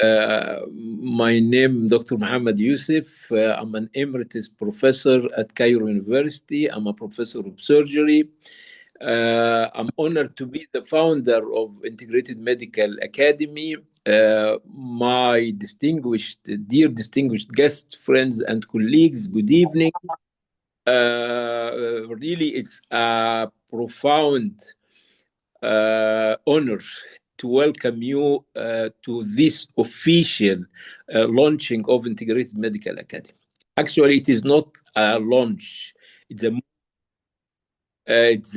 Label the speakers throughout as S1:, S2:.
S1: My name is Dr. Muhammad Youssef. I'm an emeritus professor at Cairo University. I'm a professor of surgery. I'm honored to be the founder of Integrated Medical Academy. My dear distinguished guests, friends, and colleagues, good evening. Really, it's a profound honor to welcome you to this official launching of Integrated Medical Academy. Actually, it is not a launch. It's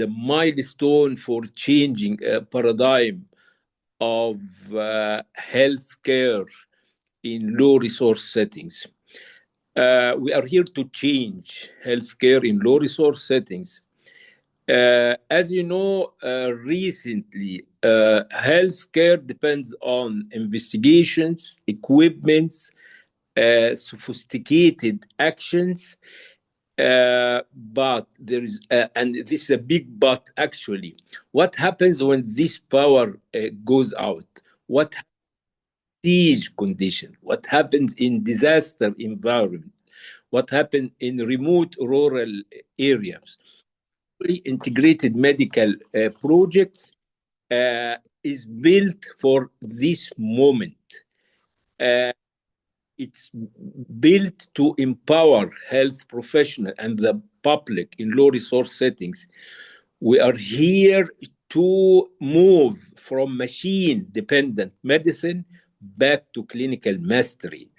S1: a milestone for changing a paradigm of healthcare in low resource settings. We are here to change healthcare in low resource settings. As you know, recently, healthcare depends on investigations, equipments, sophisticated actions. But there is, and this is a big but actually. What happens when this power goes out? What siege condition? What happens in disaster environment? What happens in remote rural areas? Integrated medical projects is built for this moment. It's built to empower health professionals and the public in low resource settings. We are here to move from machine dependent medicine back to clinical mastery.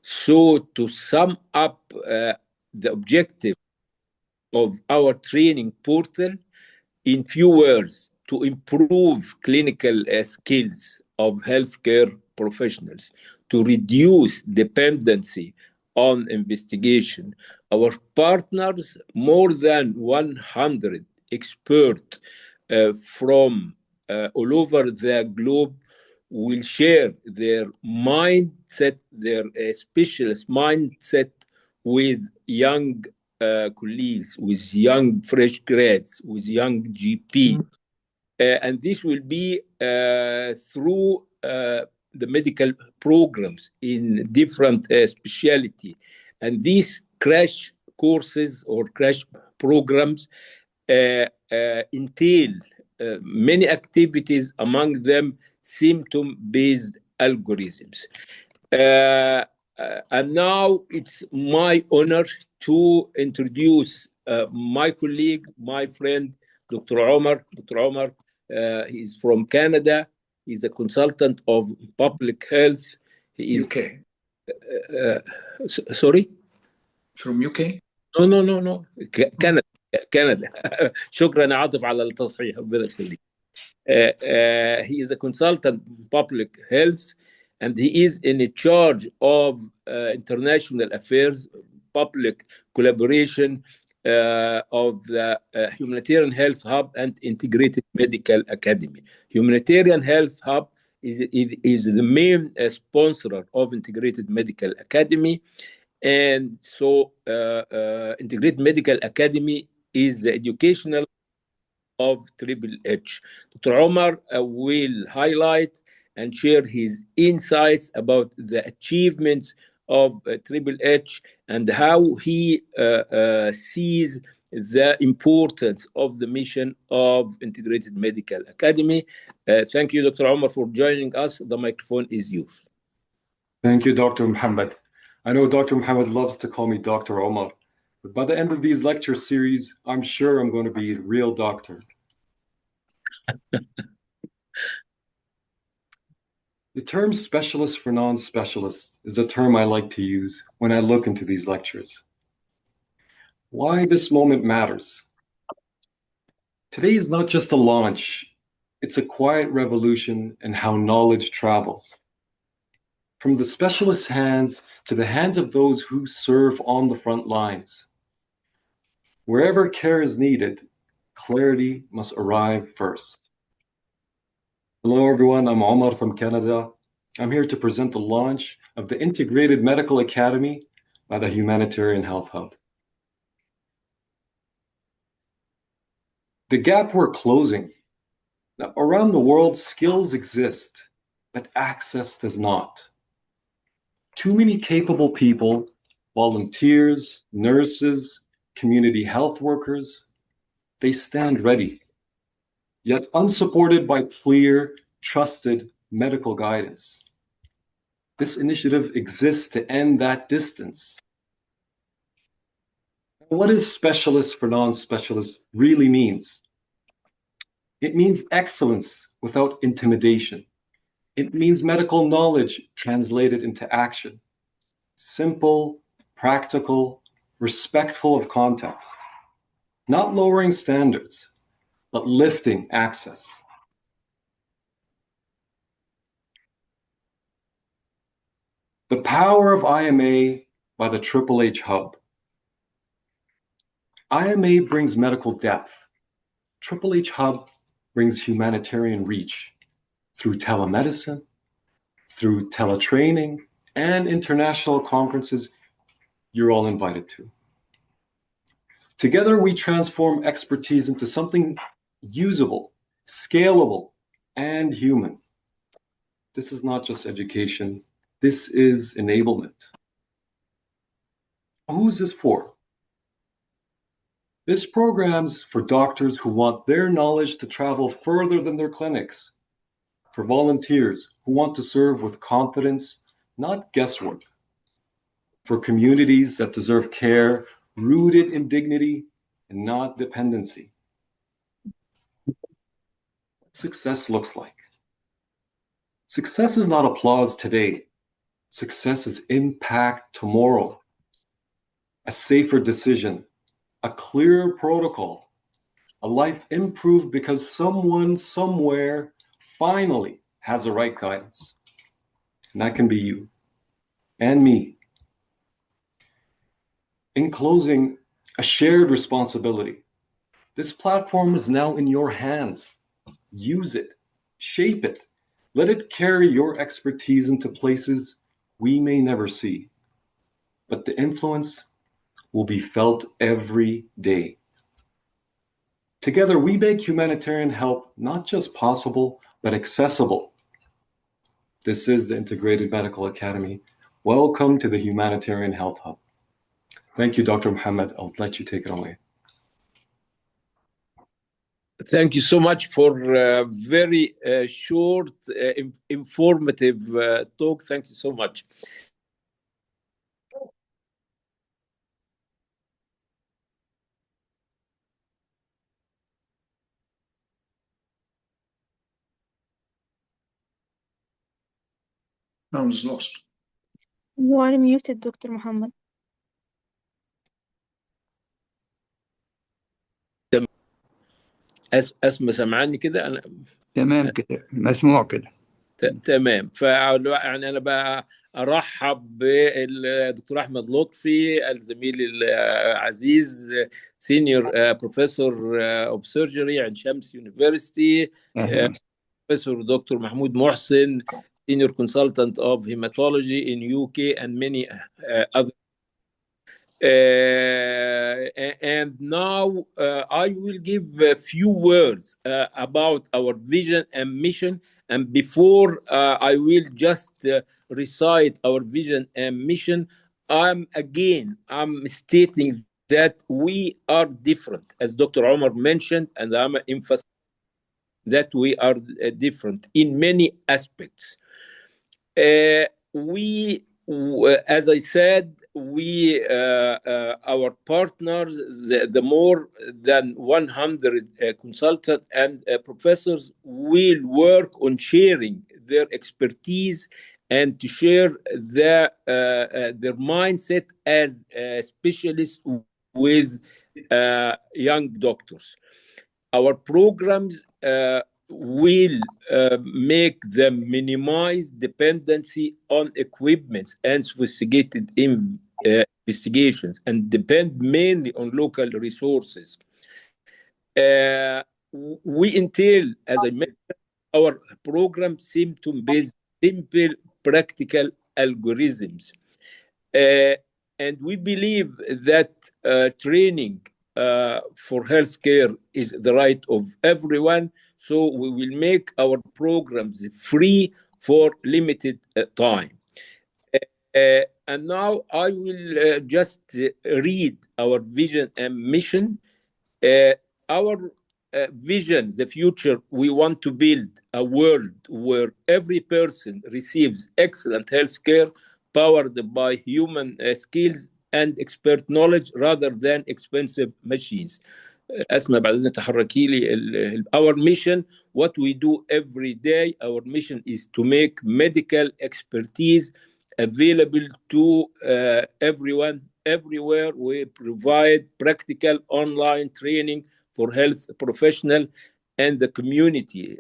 S1: So, to sum up the objective of our training portal, in few words, to improve clinical skills of healthcare professionals, to reduce dependency on investigation. Our partners, more than 100 experts from all over the globe, will share their mindset, their specialist mindset with young colleagues, with young fresh grads, with young GP. And this will be through the medical programs in different specialty. And these crash courses or crash programs entail many activities, among them symptom-based algorithms. And now it's my honor to introduce my colleague, my friend, Dr. Omar. Dr. Omar, he's from Canada. He's a consultant of public health. He is
S2: UK.
S1: Sorry?
S2: From UK?
S1: No. Canada. شكرا عاطف على التصحيح. ربنا يخليك. He is a consultant in public health, and he is in charge of international affairs, public collaboration of the Humanitarian Health Hub and Integrated Medical Academy. Humanitarian Health Hub is the main sponsor of Integrated Medical Academy. And so Integrated Medical Academy is the educational of Triple H. Dr. Omar will highlight and share his insights about the achievements of Triple H and how he sees the importance of the mission of Integrated Medical Academy. Thank you, Dr. Omar, for joining us. The microphone is yours.
S3: Thank you, Dr. Muhammad. I know Dr. Muhammad loves to call me Dr. Omar, but by the end of these lecture series, I'm sure I'm going to be a real doctor. The term specialist for non-specialists is a term I like to use when I look into these lectures. Why this moment matters. Today is not just a launch, it's a quiet revolution in how knowledge travels. From the specialist's hands to the hands of those who serve on the front lines. Wherever care is needed, clarity must arrive first. Hello everyone, I'm Omar from Canada. I'm here to present the launch of the Integrated Medical Academy by the Humanitarian Health Hub. The gap we're closing Now, around the world, skills exist, but access does not. Too many capable people, volunteers, nurses, community health workers, they stand ready, yet unsupported by clear, trusted medical guidance. This initiative exists to end that distance. What is specialist for non-specialists really means? It means excellence without intimidation. It means medical knowledge translated into action. Simple, practical, respectful of context. Not lowering standards, but lifting access. The power of IMA by the Triple H Hub. IMA brings medical depth. Triple H Hub brings humanitarian reach through telemedicine, through teletraining, and international conferences you're all invited to. Together, we transform expertise into something usable, scalable, and human. This is not just education. This is enablement. Who's this for? This program's for doctors who want their knowledge to travel further than their clinics, for volunteers who want to serve with confidence, not guesswork, for communities that deserve care rooted in dignity and not dependency. Success looks like. Success is not applause today. Success is impact tomorrow. A safer decision, a clearer protocol, a life improved because someone somewhere finally has the right guidance. And that can be you and me. In closing, a shared responsibility. This platform is now in your hands. Use it, shape it. Let it carry your expertise into places we may never see. But the influence will be felt every day. Together, we make humanitarian help not just possible, but accessible. This is the Integrated Medical Academy. Welcome to the Humanitarian Health Hub. Thank you, Dr. Muhammad. I'll let you take it away.
S1: Thank you so much for a very short, informative talk. Thank you so much.
S2: I was lost.
S4: You are muted, Dr. Muhammad.
S1: اسمع سمعني كده انا
S5: تمام كده مسموع كده.
S1: تمام. يعني انا بقى ارحب بالدكتور احمد لطفي الزميل العزيز سينيور بروفيسور اوف سيرجري عند شمس يونيفرسيتي، بروفيسور دكتور محمود محسن senior consultant of hematology in UK and many other. And now I will give a few words about our vision and mission. And before I will just recite our vision and mission, I'm stating that we are different, as Dr. Omar mentioned, and I'm emphasizing that we are different in many aspects. As I said, our partners, the more than 100 consultants and professors will work on sharing their expertise and to share their mindset as specialists with young doctors. Our programs will make them minimize dependency on equipment and sophisticated investigations and depend mainly on local resources. We entail, as I mentioned, our program symptom-based, simple, practical algorithms. And we believe that training for healthcare is the right of everyone, So we will make our programs free for limited time. And now I will just read our vision and mission. Our vision, the future, we want to build a world where every person receives excellent health care powered by human skills and expert knowledge rather than expensive machines. اسمع بعد اذنك تحركي لي our mission, what we do every day, our mission is to make medical expertise available to everyone everywhere. We provide practical online training for health professional and the community,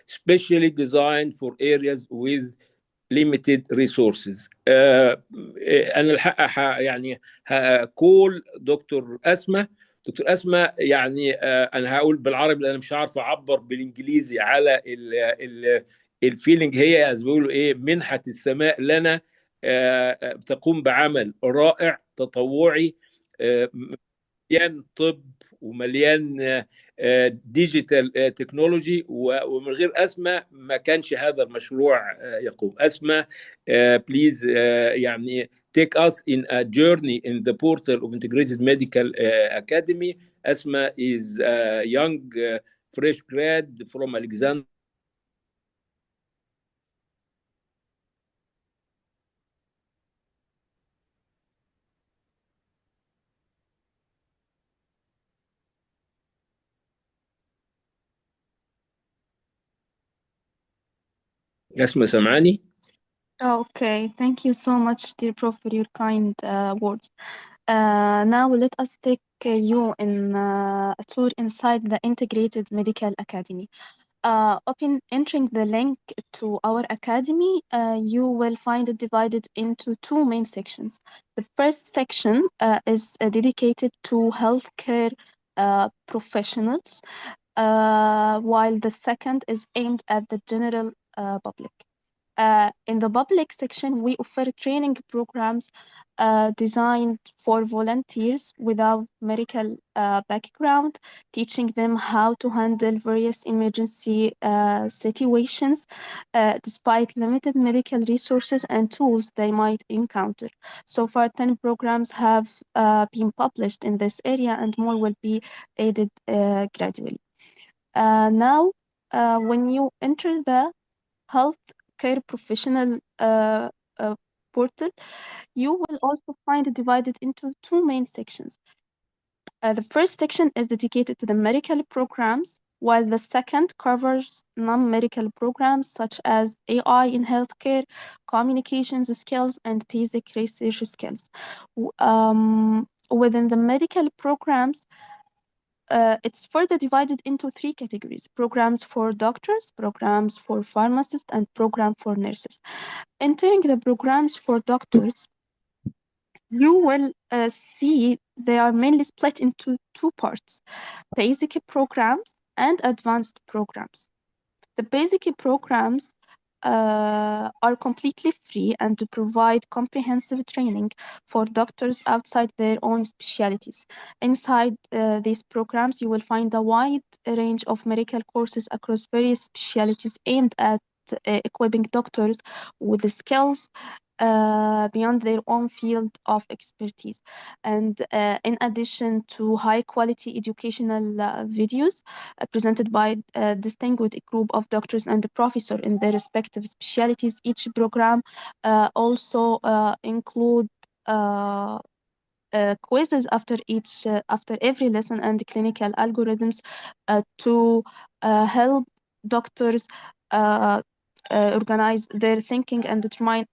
S1: specially designed for areas with limited resources. انا الحق يعني هقول دكتور أسماء يعني انا هقول بالعربي لان انا مش عارف اعبر بالانجليزي على الفيلينج. هي زي بيقولوا ايه، منحة السماء لنا. تقوم بعمل رائع تطوعي مليان طب ومليان ديجيتال تكنولوجي، ومن غير أسماء ما كانش هذا المشروع يقوم. أسماء بليز يعني take us in a journey in the portal of Integrated Medical Academy. أسماء is a young fresh grad from Alexandria. أسماء سمعاني؟
S4: Okay, thank you so much, dear Prof, for your kind words. Now let us take you in a tour inside the Integrated Medical Academy. Upon entering the link to our academy, you will find it divided into two main sections. The first section is dedicated to healthcare professionals, while the second is aimed at the general public. In the public section, we offer training programs designed for volunteers without medical background, teaching them how to handle various emergency situations despite limited medical resources and tools they might encounter. So far, 10 programs have been published in this area, and more will be added gradually. Now, when you enter the healthcare professional portal, you will also find it divided into two main sections. The first section is dedicated to the medical programs, while the second covers non-medical programs such as AI in healthcare, communications skills, and basic research skills. Within the medical programs, it's further divided into three categories: programs for doctors, programs for pharmacists, and program for nurses. Entering the programs for doctors, you will see they are mainly split into two parts: basic programs and advanced programs. The basic programs are completely free and to provide comprehensive training for doctors outside their own specialties. Inside these programs, you will find a wide range of medical courses across various specialties aimed at equipping doctors with the skills beyond their own field of expertise. And in addition to high quality educational videos presented by a distinguished group of doctors and professors in their respective specialties, each program also include quizzes after every lesson and clinical algorithms to help doctors organize their thinking and determine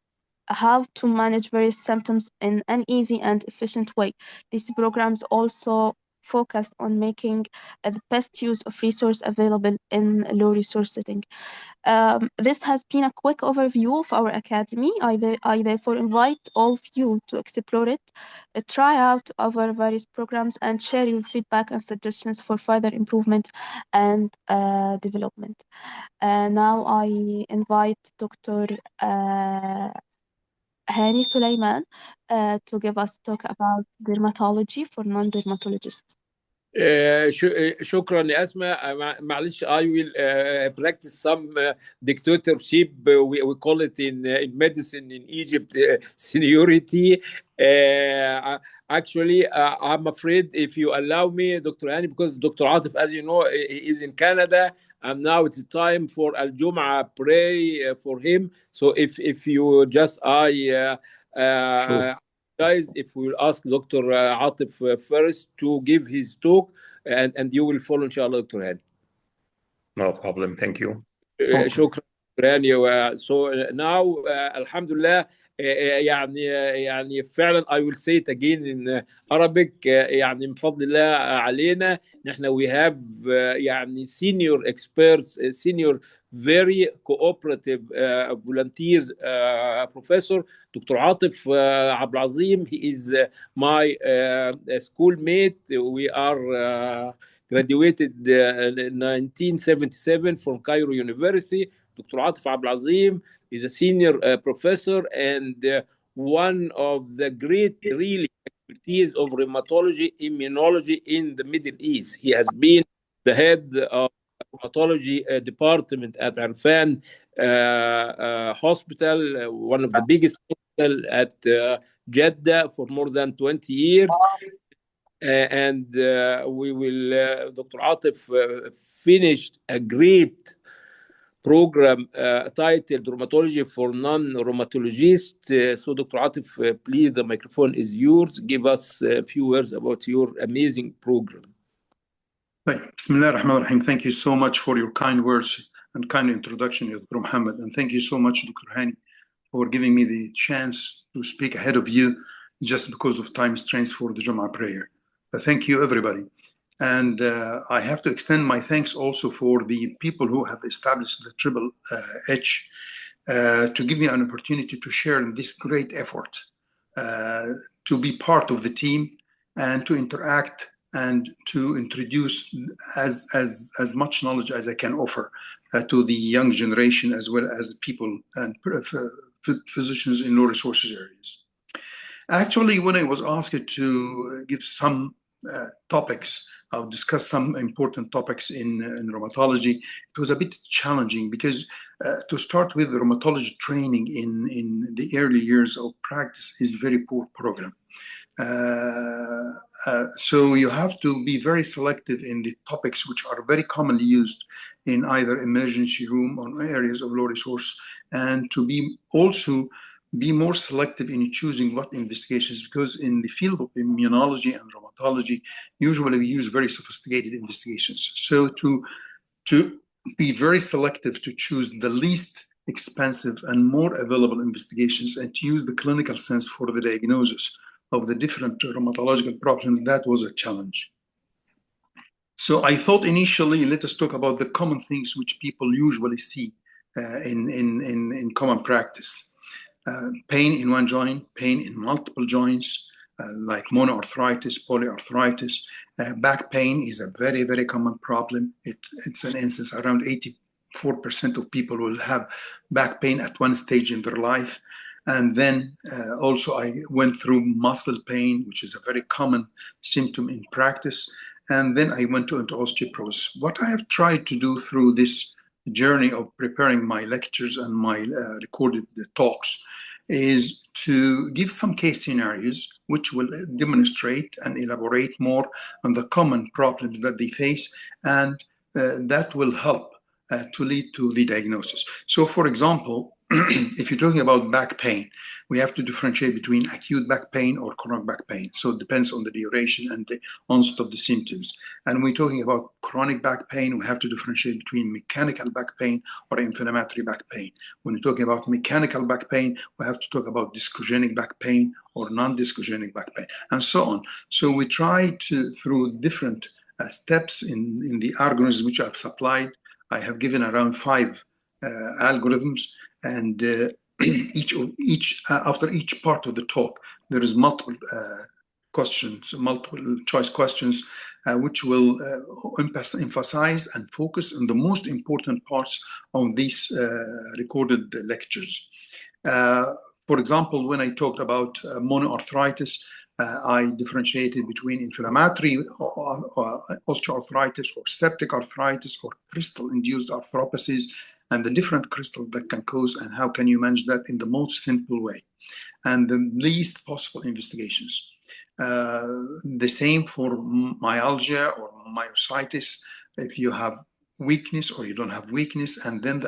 S4: how to manage various symptoms in an easy and efficient way. These programs also focus on making the best use of resource available in low resource setting. This has been a quick overview of our academy. I therefore invite all of you to explore it, try out our various programs, and share your feedback and suggestions for further improvement and development. Now I invite Dr. Hani Sulaiman to give us talk about dermatology for non-dermatologists.
S1: شكرا يا اسماء. معلش I will practice some dictatorship. We call it in medicine in Egypt seniority. Actually, I'm afraid if you allow me, Dr. Hani, because Dr. Atif, as you know, he is in Canada, and now it's time for Al Jum'ah pray for him. So if you just
S3: Sure.
S1: guys, if we'll ask Dr. Atif first to give his talk, and you will follow, inshallah, Dr. Hani.
S2: No problem. Thank you.
S1: شكرا يعني. So now الحمد لله يعني فعلا I will say it again in Arabic. يعني من فضل الله علينا نحن we have يعني senior experts, senior very cooperative volunteers, Professor Dr. Atif عبد العظيم. He is my schoolmate. We are graduated in 1977 from Cairo University. Dr. Atif Abdel Azim is a senior professor and one of the great really expertise of rheumatology, immunology in the Middle East. He has been the head of rheumatology department at Arfan Hospital, one of the biggest hospitals at Jeddah for more than 20 years. And we will, Dr. Atif finished a great program titled Rheumatology for non-rheumatologists. So Dr. Atif, please, the microphone is yours. Give us a few words about your amazing program.
S6: Bismillah ar-Rahman ar-Rahim. Thank you so much for your kind words and kind introduction, Dr. Muhammad. And thank you so much, Dr. Hani, for giving me the chance to speak ahead of you just because of time constraints for the Jum'ah prayer. Thank you, everybody. And I have to extend my thanks also for the people who have established the Triple H to give me an opportunity to share in this great effort, to be part of the team and to interact and to introduce as much knowledge as I can offer to the young generation as well as people and physicians in low resources areas. Actually, when I was asked to give some topics, I'll discuss some important topics in rheumatology. It was a bit challenging because to start with, the rheumatology training in the early years of practice is very poor program. So you have to be very selective in the topics which are very commonly used in either emergency room or areas of low resource, and to be also be more selective in choosing what investigations, because in the field of immunology and rheumatology, usually we use very sophisticated investigations. So to be very selective to choose the least expensive and more available investigations and to use the clinical sense for the diagnosis of the different rheumatological problems, that was a challenge. So I thought initially, let us talk about the common things which people usually see in common practice. Pain in one joint, pain in multiple joints, like monoarthritis, polyarthritis. Back pain is a very, very common problem. It's an instance around 84% of people will have back pain at one stage in their life. And then also I went through muscle pain, which is a very common symptom in practice. And then I went into osteoporosis. What I have tried to do through this journey of preparing my lectures and my recorded talks is to give some case scenarios which will demonstrate and elaborate more on the common problems that they face, and that will help to lead to the diagnosis. So for example, if you're talking about back pain, we have to differentiate between acute back pain or chronic back pain. So it depends on the duration and the onset of the symptoms. And when we're talking about chronic back pain, we have to differentiate between mechanical back pain or inflammatory back pain. When we're talking about mechanical back pain, we have to talk about discogenic back pain or non-discogenic back pain, and so on. So we try to, through different steps in the algorithms which I've supplied, I have given around 5 algorithms, and after each part of the talk, there is multiple questions, multiple choice questions, which will emphasize and focus on the most important parts of these recorded lectures. For example, when I talked about monoarthritis, I differentiated between inflammatory osteoarthritis or septic arthritis or crystal-induced arthropathies and the different crystals that can cause and how can you manage that in the most simple way and the least possible investigations. The same for myalgia or myositis. If you have weakness or you don't have weakness, and then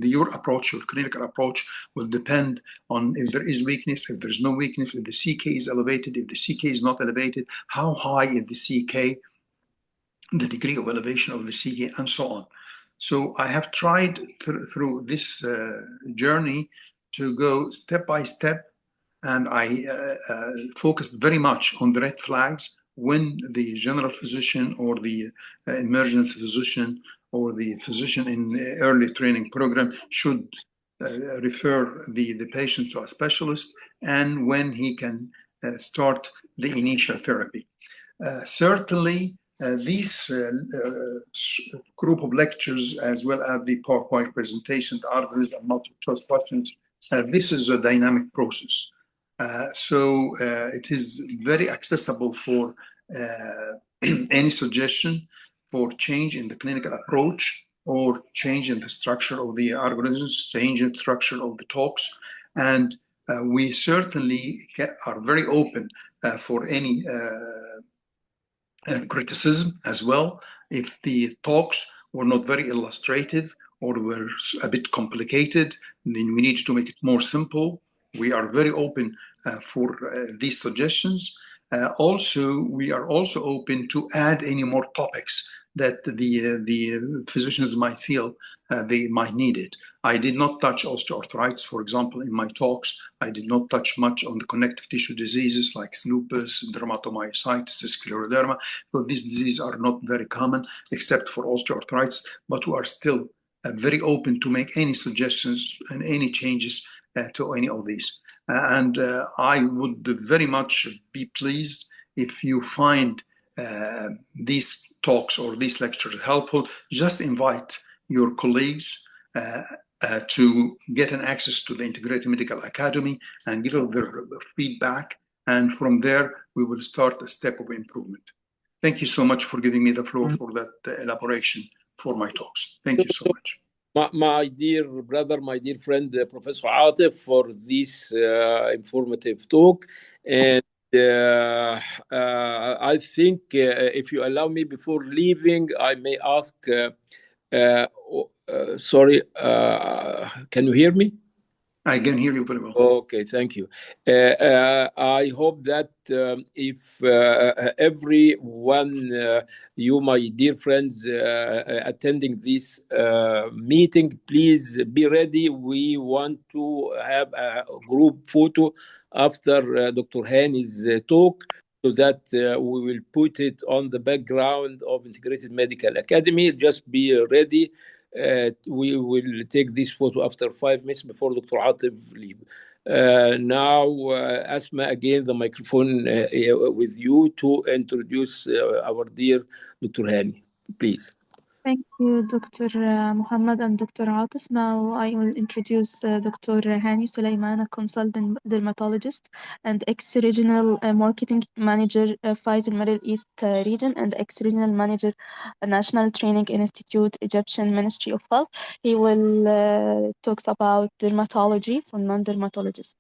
S6: your approach, your clinical approach will depend on if there is weakness, if there's no weakness, if the CK is elevated, if the CK is not elevated, how high is the CK, the degree of elevation of the CK, and so on. So I have tried through this journey to go step by step, and I focused very much on the red flags when the general physician or the emergency physician or the physician in early training program should refer the patient to a specialist and when he can start the initial therapy. Certainly, these group of lectures, as well as the PowerPoint presentation, the articles and multiple choice questions, this is a dynamic process. So it is very accessible for any suggestion for change in the clinical approach or change in the structure of the algorithms, change in the structure of the talks. And we certainly are very open for any criticism as well. If the talks were not very illustrative or were a bit complicated, then we need to make it more simple. We are very open for these suggestions. Also, we are also open to add any more topics that the physicians might feel they might need it. I did not touch osteoarthritis, for example, in my talks. I did not touch much on the connective tissue diseases like lupus, dermatomyositis, scleroderma, because these diseases are not very common except for osteoarthritis, but we are still very open to make any suggestions and any changes to any of these. And I would very much be pleased if you find these talks or these lectures helpful. Just invite your colleagues to get an access to the Integrated Medical Academy and give them their feedback. And from there, we will start a step of improvement. Thank you so much for giving me the floor for that elaboration for my talks. Thank you so much.
S1: My dear brother, my dear friend, Professor Atif, for this informative talk. And I think if you allow me before leaving, I may ask, sorry, can you hear me?
S6: I can hear you very well.
S1: Okay, thank you. I hope that if everyone, you, my dear friends, attending this meeting, please be ready. We want to have a group photo after Dr. Hani's talk, so that we will put it on the background of Integrated Medical Academy. Just be ready. We will take this photo after 5 minutes before Dr. Atif leave. Now, Asma, again, the microphone with you to introduce our dear Dr. Hani, please.
S4: Thank you, Dr. Muhammad and Dr. Atif. Now I will introduce Dr. Hani Sulaiman, a consultant dermatologist and ex-regional marketing manager, Pfizer Middle East region, and ex-regional manager, National Training Institute, Egyptian Ministry of Health. He will talk about dermatology for non-dermatologists.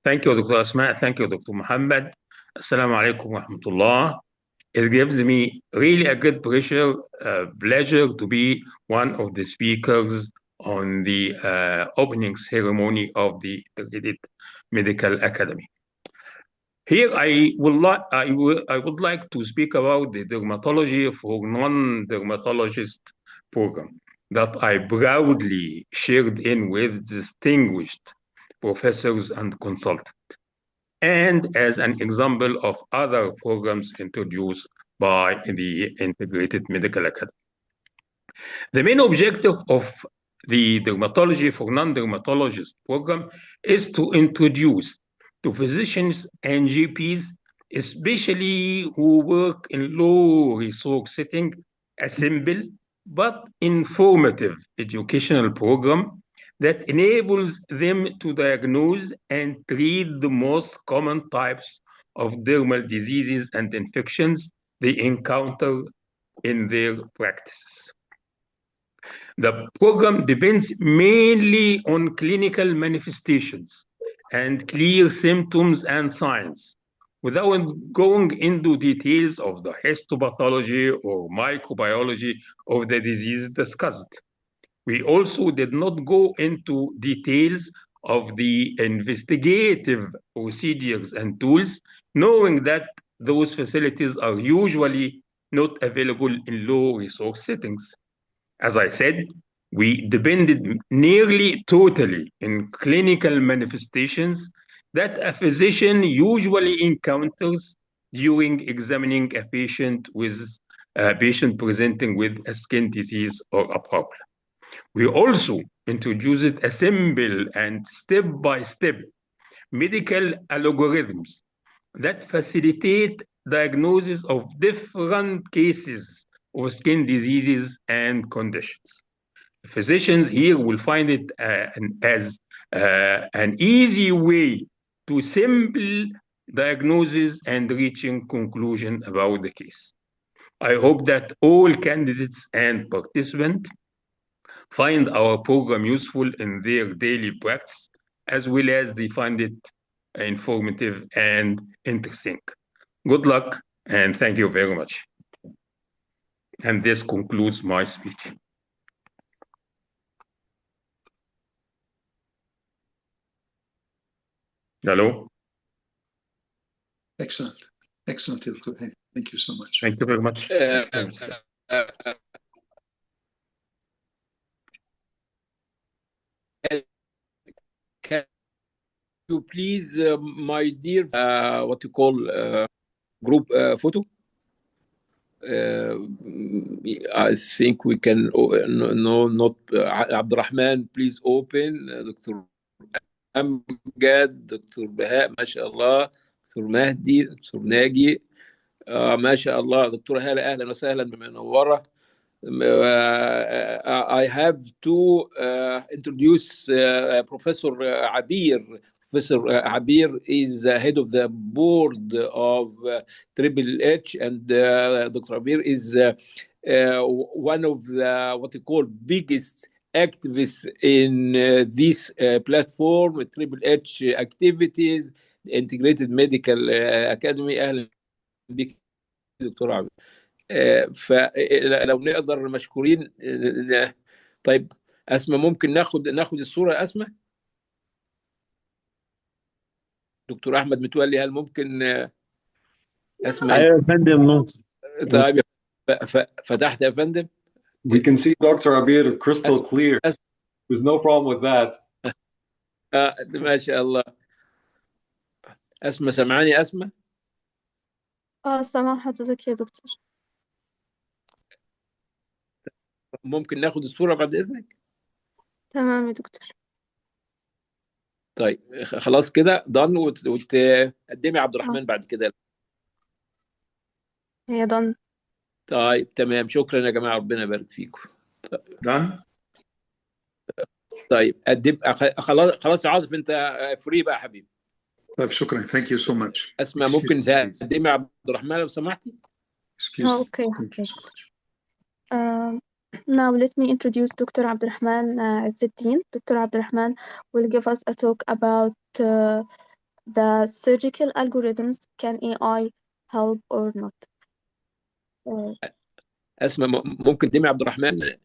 S2: Thank you, Dr. Asma. Thank you, Dr. Muhammad. Assalamu alaikum wa rahmatullah. It gives me really a good pleasure to be one of the speakers on the opening ceremony of the Integrated Medical Academy. Here, I would like to speak about the dermatology for non-dermatologist program that I proudly shared in with distinguished professors and consultants, and as an example of other programs introduced by the Integrated Medical Academy. The main objective of the Dermatology for Non-Dermatologists program is to introduce to physicians and GPs, especially who work in low-resource setting, a simple but informative educational program that enables them to diagnose and treat the most common types of dermal diseases and infections they encounter in their practices. The program depends mainly on clinical manifestations and clear symptoms and signs, without going into details of the histopathology or microbiology of the disease discussed. We also did not go into details of the investigative procedures and tools, knowing that those facilities are usually not available in low resource settings. As I said, we depended nearly totally in clinical manifestations that a physician usually encounters during examining a patient presenting with a skin disease or a problem. We also introduced a simple and step-by-step medical algorithms that facilitate diagnosis of different cases of skin diseases and conditions. Physicians here will find it as an easy way to simple diagnosis and reaching conclusion about the case. I hope that all candidates and participants find our program useful in their daily practice, as well as they find it informative and interesting. Good luck, and thank you very much. And this concludes my speech. Hello?
S6: Excellent. Excellent, Dr. Hani. Thank you so much.
S2: Thank you very much.
S1: Can you please, my dear, what you call group photo? I think we can. No, not Abdurrahman. Please open. Dr. أمجد، دكتور بهاء ما شاء الله، دكتور مهدي، دكتور ناجي، ما شاء الله، دكتورة هالة أهلا وسهلا، منورة. I have to introduce Professor Abir. Professor Abir is head of the board of Triple H, and Dr. Abir is one of the what you call biggest activists in this platform with Triple H activities, Integrated Medical Academy. أهلا بك دكتور عبد. فلو نقدر مشكورين. طيب أسماء، ممكن ناخد الصورة يا أسماء؟ دكتور أحمد متولي، هل ممكن أسماء؟
S7: أيوة يا فندم، ممكن.
S1: طيب فتحت يا فندم.
S3: We can see Dr. Abir crystal clear. There's no problem with that.
S1: ما شاء الله. أسماء سمعاني؟ أسماء
S4: سامع حضرتك يا دكتور.
S1: ممكن ناخد الصورة بعد إذنك؟
S4: تمام يا دكتور.
S1: طيب خلاص كده دان، وتقدمي عبد الرحمن بعد كده.
S4: هي دان.
S1: طيب تمام، شكرا يا جماعة، ربنا يبارك فيكم.
S6: دان.
S1: طيب خلاص يا عاطف، انت فري بقى حبيبي.
S6: طيب شكرا. Thank you so much.
S1: اسمع، ممكن تقدمي عبد الرحمن لو سمحتي؟
S4: Okay.
S6: Thank you so much.
S4: Now let me introduce Dr. Abdurrahman Izzeddin. Dr. Abdurrahman will give us a talk about the surgical algorithms. Can AI help or not?
S1: اسمع، ممكن تقدمي عبد الرحمن؟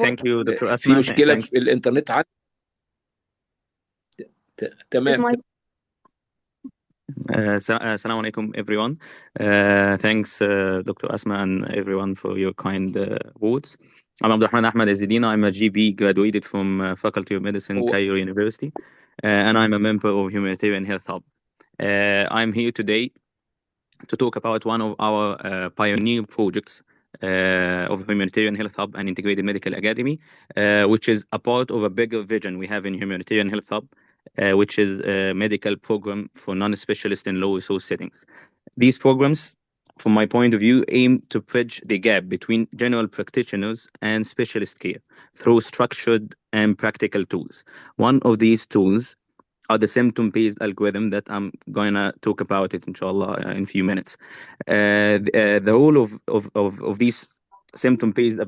S8: Thank you, Dr. Asma.
S1: في مشكلة في الإنترنت عندي. تمام.
S8: Assalamu alaikum, everyone. Thanks, Dr. Asma and everyone for your kind words. I'm Abdurrahman Ahmad Izzeddin. I'm a GB, graduated from Faculty of Medicine, Cairo University, and I'm a member of Humanitarian Health Hub. I'm here today to talk about one of our pioneer projects of Humanitarian Health Hub and Integrated Medical Academy, which is a part of a bigger vision we have in Humanitarian Health Hub, which is a medical program for non-specialists in low resource settings. These programs from my point of view, aim to bridge the gap between general practitioners and specialist care through structured and practical tools. One of these tools are the symptom-based algorithm that I'm going to talk about it, inshallah, in a few minutes. The role of these symptom-based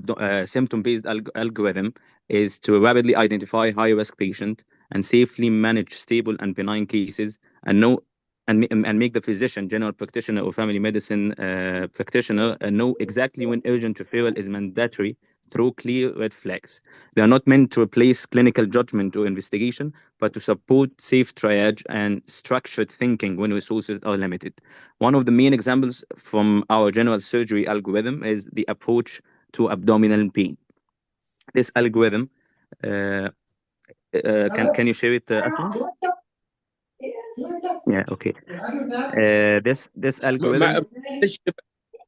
S8: algorithm is to rapidly identify high-risk patient and safely manage stable and benign cases, and make the physician, general practitioner or family medicine practitioner know exactly when urgent referral is mandatory through clear red flags. They are not meant to replace clinical judgment or investigation, but to support safe triage and structured thinking when resources are limited. One of the main examples from our general surgery algorithm is the approach to abdominal pain. This algorithm, can you share it, Asma? Yeah, okay. This algorithm.
S1: معلش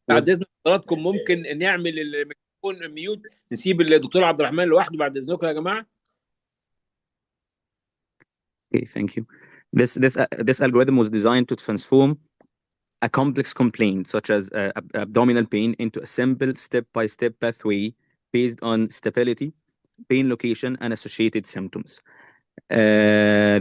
S1: بعد اذن حضراتكم ممكن نعمل الميكروفون ميوت، نسيب الدكتور عبد الرحمن لوحده بعد اذنكم يا جماعه.
S8: Okay, thank you. This algorithm was designed to transform a complex complaint such as abdominal pain into a simple step-by-step pathway based on stability, pain location, and associated symptoms. I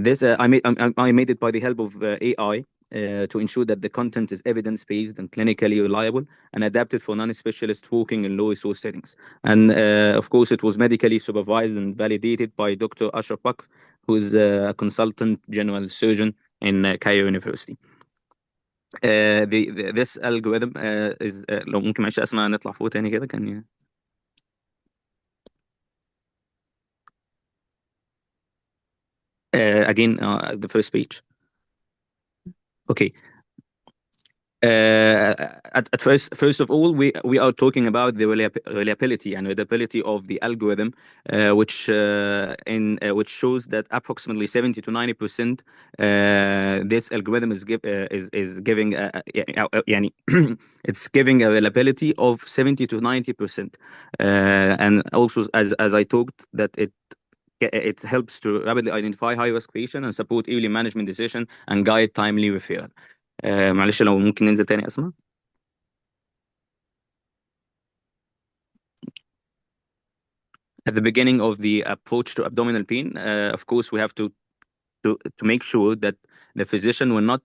S8: made it by the help of AI to ensure that the content is evidence-based and clinically reliable and adapted for non-specialists working in low-resource settings. And of course, it was medically supervised and validated by Dr. Ashraf Bakr, who is a consultant general surgeon in Cairo University. This algorithm is لو ممكن معلش اسمع نطلع فوق تاني كده كان again the first page. Okay. At first of all, we are talking about the reliability and readability of the algorithm, which shows that approximately 70 to 90% this algorithm is giving it's giving a reliability of 70 to 90%, and also as I talked that it helps to rapidly identify high-risk patient and support early management decision and guide timely referral. معلش لو ممكن ننزل تاني أسمع. At the beginning of the approach to abdominal pain, of course, we have to make sure that the physician will not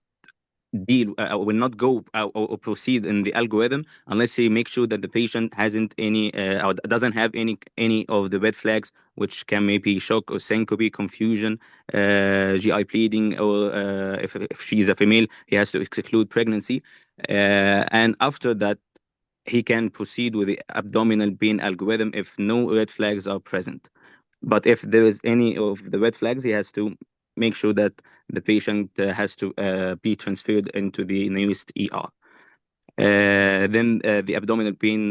S8: go or proceed in the algorithm unless he makes sure that the patient hasn't any or doesn't have any of the red flags, which can maybe shock or syncope, confusion, GI bleeding, or if she's a female, he has to exclude pregnancy. And after that, he can proceed with the abdominal pain algorithm if no red flags are present. But if there is any of the red flags, he has to make sure that the patient has to be transferred into the nearest ER. Then the abdominal pain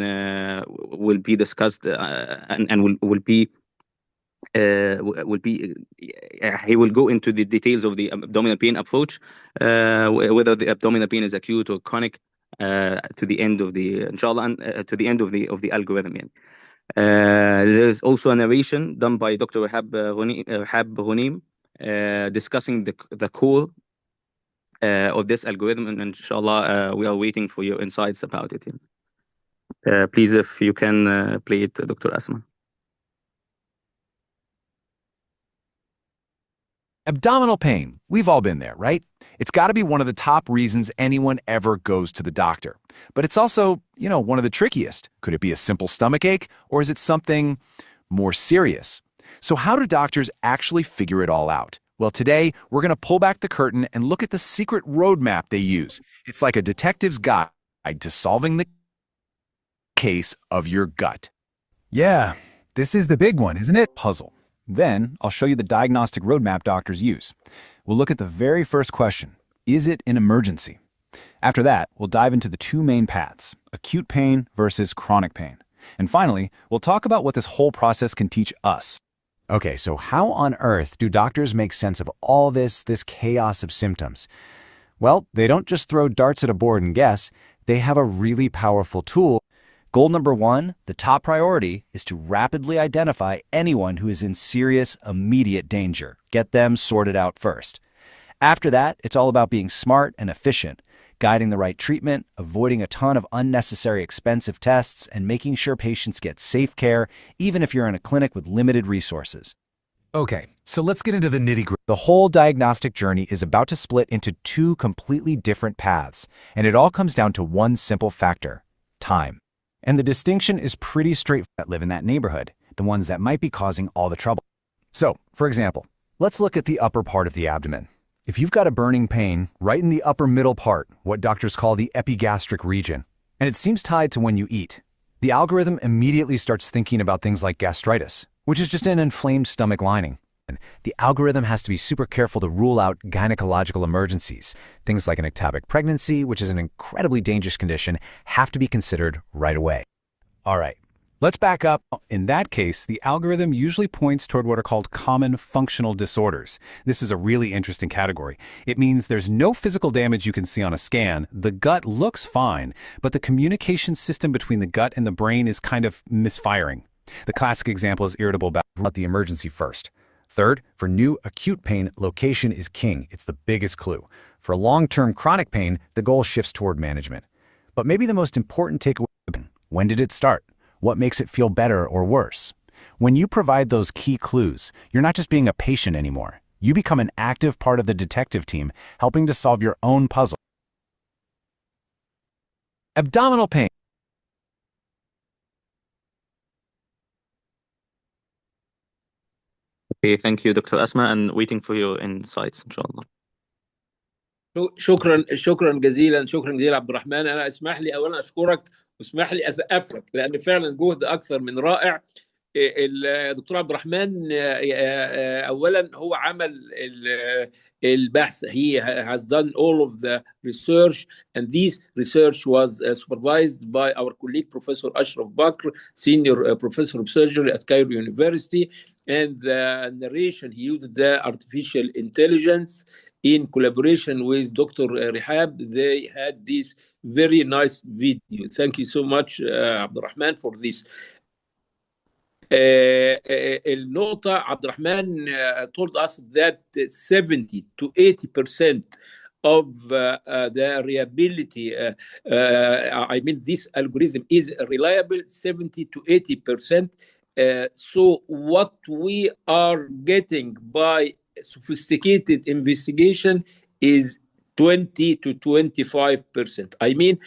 S8: will be discussed and will be he will go into the details of the abdominal pain approach, whether the abdominal pain is acute or chronic, to the end of the inshallah, to the end of the algorithm. There's also a narration done by Dr. Wahab Ghunaim, discussing the core of this algorithm, and inshallah we are waiting for your insights about it. Please, if you can play it, Dr. Asma.
S7: Abdominal pain. We've all been there, right? It's got to be one of the top reasons anyone ever goes to the doctor. But it's also, one of the trickiest. Could it be a simple stomach ache, or is it something more serious? So how do doctors actually figure it all out? Well, today, we're going to pull back the curtain and look at the secret roadmap they use. It's like a detective's guide to solving the case of your gut. Yeah, this is the big one, isn't it? Puzzle. Then, I'll show you the diagnostic roadmap doctors use. We'll look at the very first question. Is it an emergency? After that, we'll dive into the two main paths, acute pain versus chronic pain. And finally, we'll talk about what this whole process can teach us. Okay, so how on earth do doctors make sense of all this chaos of symptoms? Well, they don't just throw darts at a board and guess. They have a really powerful tool. Goal number one, the top priority, is to rapidly identify anyone who is in serious, immediate danger. Get them sorted out first. After that, it's all about being smart and efficient. guiding the right treatment, avoiding a ton of unnecessary expensive tests, and making sure patients get safe care, even if you're in a clinic with limited resources. Okay, so let's get into the nitty-gritty. The whole diagnostic journey is about to split into two completely different paths, and it all comes down to one simple factor: time. And the distinction is pretty straightforward. That live in that neighborhood, the ones that might be causing all the trouble. So, for example, let's look at the upper part of the abdomen. If you've got a burning pain right in the upper middle part, what doctors call the epigastric region, and it seems tied to when you eat, the algorithm immediately starts thinking about things like gastritis, which is just an inflamed stomach lining. And the algorithm has to be super careful to rule out gynecological emergencies. Things like an ectopic pregnancy, which is an incredibly dangerous condition, have to be considered right away. All right, let's back up. In that case, the algorithm usually points toward what are called common functional disorders. This is a really interesting category. It means there's no physical damage you can see on a scan. The gut looks fine, but the communication system between the gut and the brain is kind of misfiring. The classic example is irritable bowel. Rule out the emergency first. Third, for new acute pain, location is king. It's the biggest clue. For long-term chronic pain, the goal shifts toward management. But maybe the most important takeaway: when did it start? What makes it feel better or worse? When you provide those key clues, you're not just being a patient anymore. You become an active part of the detective team, helping to solve your own puzzle. Abdominal pain.
S8: Okay, thank you, Dr. Asma, and waiting for your insights, inshallah.
S1: شكرا جزيلا عبد الرحمن. انا اسمح لي اولا اشكرك واسمح لي اسقف لك لان فعلا جهد اكثر من رائع. الدكتور عبد الرحمن اولا هو عمل البحث. He has done all of the research, and this research was supervised by our colleague Professor Ashraf Bakr, senior professor of surgery at Cairo University. And the narration, he used the artificial intelligence in collaboration with Dr. Rihab. They had this very nice video. Thank you so much, Abdurrahman, for this. النقطة عبد الرحمن told us that 70 to 80% of the reliability, I mean, this algorithm is reliable, 70 to 80%. So what we are getting by sophisticated investigation is 20 to 25%. I mean,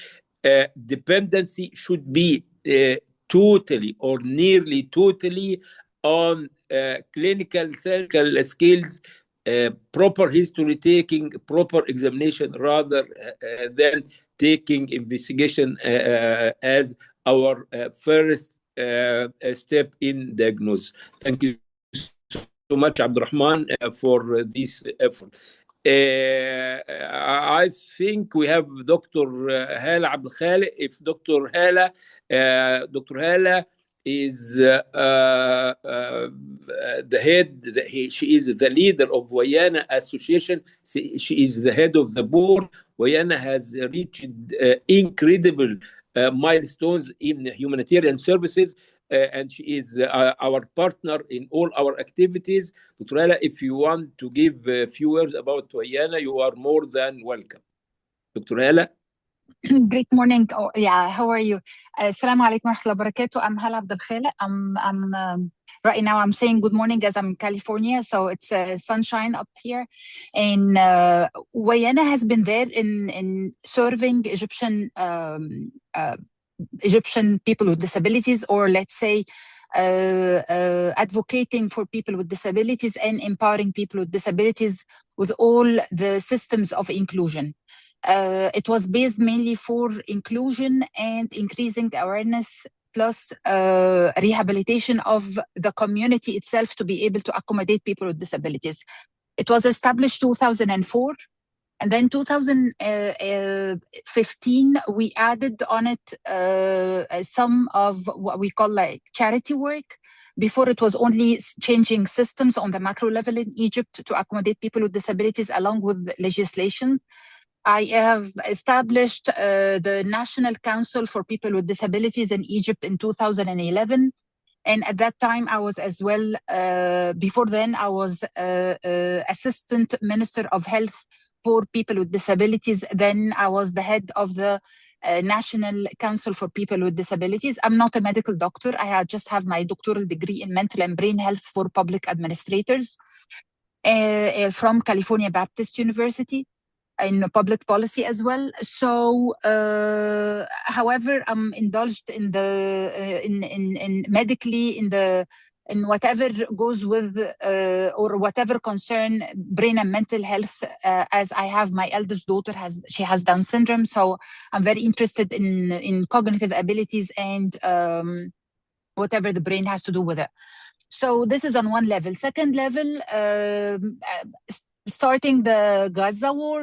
S1: dependency should be totally or nearly totally on clinical skills, proper history taking, proper examination, rather than taking investigation as our first step in diagnosis. Thank you so much, Abdurrahman, for this effort. I think we have Dr. Hala Abdel Khaliq. If Dr. Hala is the head, she is the leader of Wayana Association. She is the head of the board. Wayana has reached incredible milestones in humanitarian services. And she is our partner in all our activities. Dr. Hala, if you want to give a few words about Wayana, you are more than welcome. Dr. Hala.
S9: Great morning. Oh, yeah, how are you? Assalamu alaikum wa rahmatullahi wa barakatuh. I'm Hala Abdel Khaliq. I'm right now I'm saying good morning as I'm in California, so it's sunshine up here. And Wayana has been there in serving Egyptian people with disabilities, or let's say advocating for people with disabilities and empowering people with disabilities with all the systems of inclusion. It was based mainly for inclusion and increasing awareness, plus rehabilitation of the community itself to be able to accommodate people with disabilities. It was established 2004. And then 2015, we added on it some of what we call like charity work. Before, it was only changing systems on the macro level in Egypt to accommodate people with disabilities along with legislation. I have established the National Council for People with Disabilities in Egypt in 2011. And at that time, I was as well, before then, I was Assistant Minister of Health for people with disabilities. Then I was the head of the National Council for People with Disabilities. I'm not a medical doctor. I just have my doctoral degree in mental and brain health for public administrators from California Baptist University in public policy as well. So, however, I'm indulged in the in medically in whatever goes with or whatever concern brain and mental health, as I have my eldest daughter she has Down syndrome, so I'm very interested in cognitive abilities and whatever the brain has to do with it. So this is on one level. Second level, starting the Gaza war,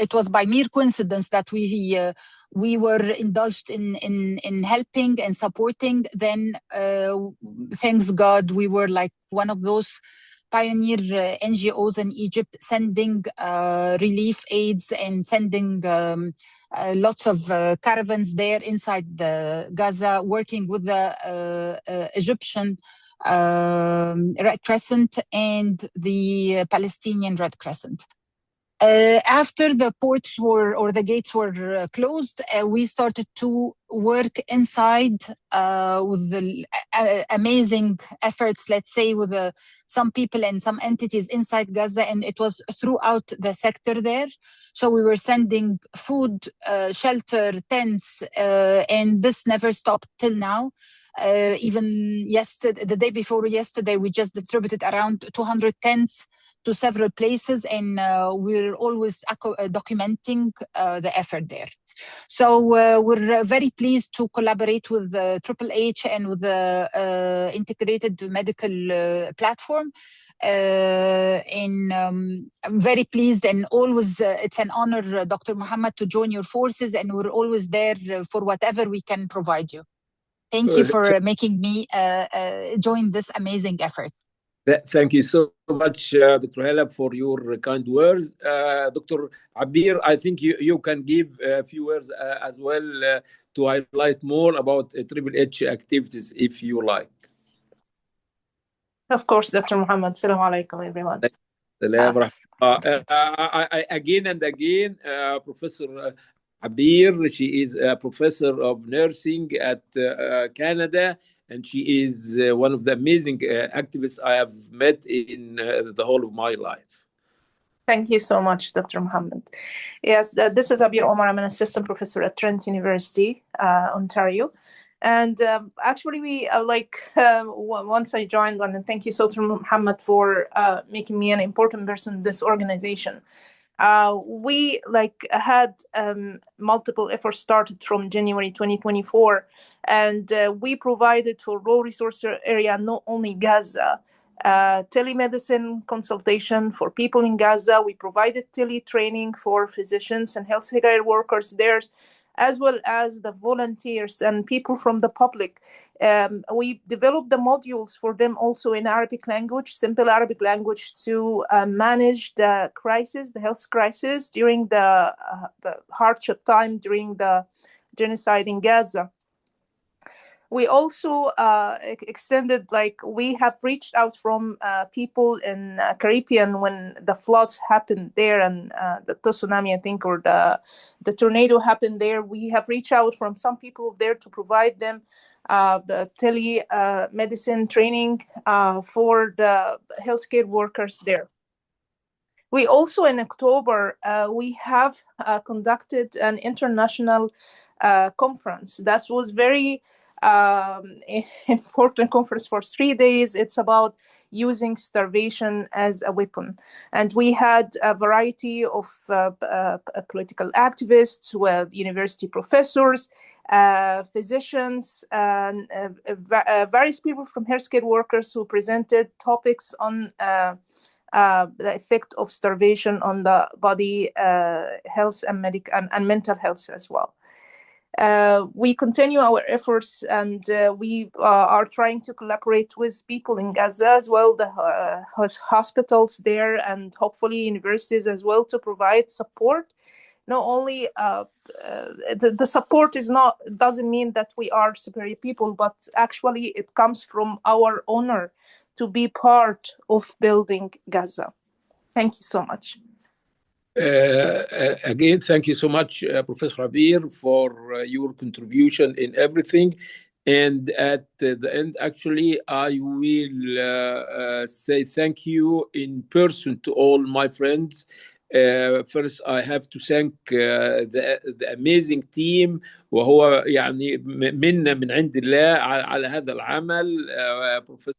S9: it was by mere coincidence that we were indulged in helping and supporting. Then, thanks God, we were like one of those pioneer NGOs in Egypt, sending relief aids and sending lots of caravans there inside the Gaza, working with the Egyptian Red Crescent and the Palestinian Red Crescent. After the ports or the gates were closed, we started to work inside with the amazing efforts, let's say, with some people and some entities inside Gaza, and it was throughout the sector there. So we were sending food, shelter, tents, and this never stopped till now. Even yesterday, the day before yesterday, we just distributed around 200 tents to several places, and we're always documenting the effort there. So we're very pleased to collaborate with Triple H and with the integrated medical platform. And I'm very pleased, and always it's an honor, Dr. Muhammad, to join your forces, and we're always there for whatever we can provide you. Thank you for making me join this amazing effort.
S1: Thank you so much, Dr. Halab, for your kind words. Dr. Abir, I think you can give a few words as well to highlight more about Triple H activities, if you like.
S10: Of course, Dr. Muhammad. Assalamu alaikum, everyone.
S1: Again and again, Professor Abir, she is a professor of nursing at Canada, and she is one of the amazing activists I have met in the whole of my life.
S10: Thank you so much, Dr. Muhammad. Yes, this is Abir Omar. I'm an assistant professor at Trent University, Ontario. And actually, we once I joined London, thank you, Dr. Muhammad, for making me an important person in this organization. We had multiple efforts started from January 2024, and we provided for low resource area, not only Gaza, telemedicine consultation for people in Gaza. We provided tele-training for physicians and healthcare workers there, as well as the volunteers and people from the public. We developed the modules for them also in Arabic language, simple Arabic language, to manage the crisis, the health crisis during the hardship time during the genocide in Gaza. We also extended, we have reached out from people in Caribbean when the floods happened there and the tsunami, I think, or the tornado happened there. We have reached out from some people there to provide them the telemedicine training for the healthcare workers there. We also, in October, we have conducted an international conference. That was very important conference for 3 days. It's about using starvation as a weapon, and we had a variety of political activists, university professors, physicians, and various people from healthcare workers who presented topics on the effect of starvation on the body, health, and mental health as well. We continue our efforts, and we are trying to collaborate with people in Gaza as well, the hospitals there, and hopefully universities as well, to provide support. Not only the support doesn't mean that we are superior people, but actually it comes from our honor to be part of building Gaza. Thank you so much.
S1: Again, thank you so much, Professor Abir, for your contribution in everything. And at the end, actually, I will say thank you in person to all my friends. First, I have to thank the amazing team، وهو يعني منا من عند الله على هذا العمل. بروفيسور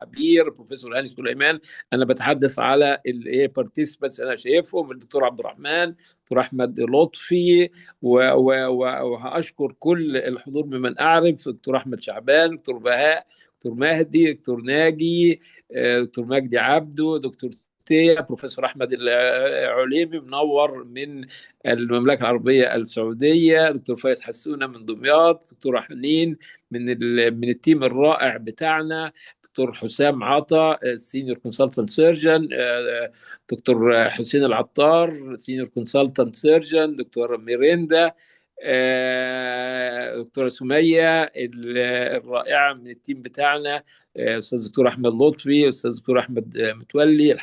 S1: عبير، بروفيسور هاني سليمان، انا بتحدث على الايه بارتيسيبانتس انا شايفهم، الدكتور عبد الرحمن، دكتور احمد لطفي، وهاشكر كل الحضور ممن اعرف، دكتور احمد شعبان، دكتور بهاء، دكتور مهدي، دكتور ناجي، دكتور مجدي عبده، دكتور بروفيسور احمد العليمي منور من المملكه العربيه السعوديه، دكتور فايز حسونه من دمياط، دكتور حنين من التيم الرائع بتاعنا، دكتور حسام عطا سينيور كونسلتنت سيرجن، دكتور حسين العطار سينيور كونسلتنت سيرجن، دكتور ميريندا، دكتورة سمية الرائعة من التيم بتاعنا، أستاذ دكتور أحمد لطفي، أستاذ دكتور أحمد متولي.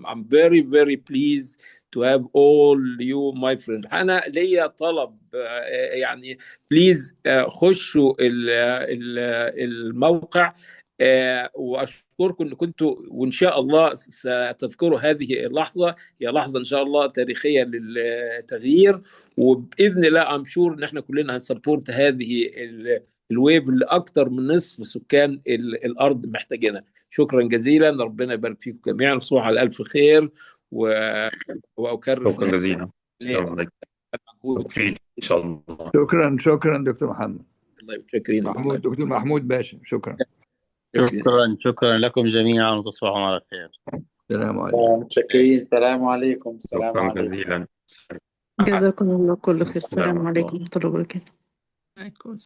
S1: I'm very very pleased to have all you my friends. أنا ليا طلب، يعني بليز خشوا الموقع، واشكركم ان كنتوا، وان شاء الله ستذكروا هذه اللحظه، هي لحظه ان شاء الله تاريخيه للتغيير، وباذن الله ام شور ان احنا كلنا هنسبورت هذه الويف اللي اكثر من نصف سكان الارض محتاجينها. شكرا جزيلا، ربنا يبارك فيكم جميعا، تصبحوا على الف خير، واكرر
S2: شكرا جزيلا.
S1: مجهود
S2: ان شاء الله.
S5: شكرا دكتور محمد.
S1: الله متشكرين.
S5: دكتور محمود باشا، شكرا
S11: لكم جميعا، وتصبحوا على خير.
S5: السلام عليكم.
S12: متشكرين. السلام عليكم. السلام
S2: شكرا
S12: عليكم.
S2: جزيلا.
S9: جزاكم الله كل خير. السلام عليكم ورحمة الله وبركاته.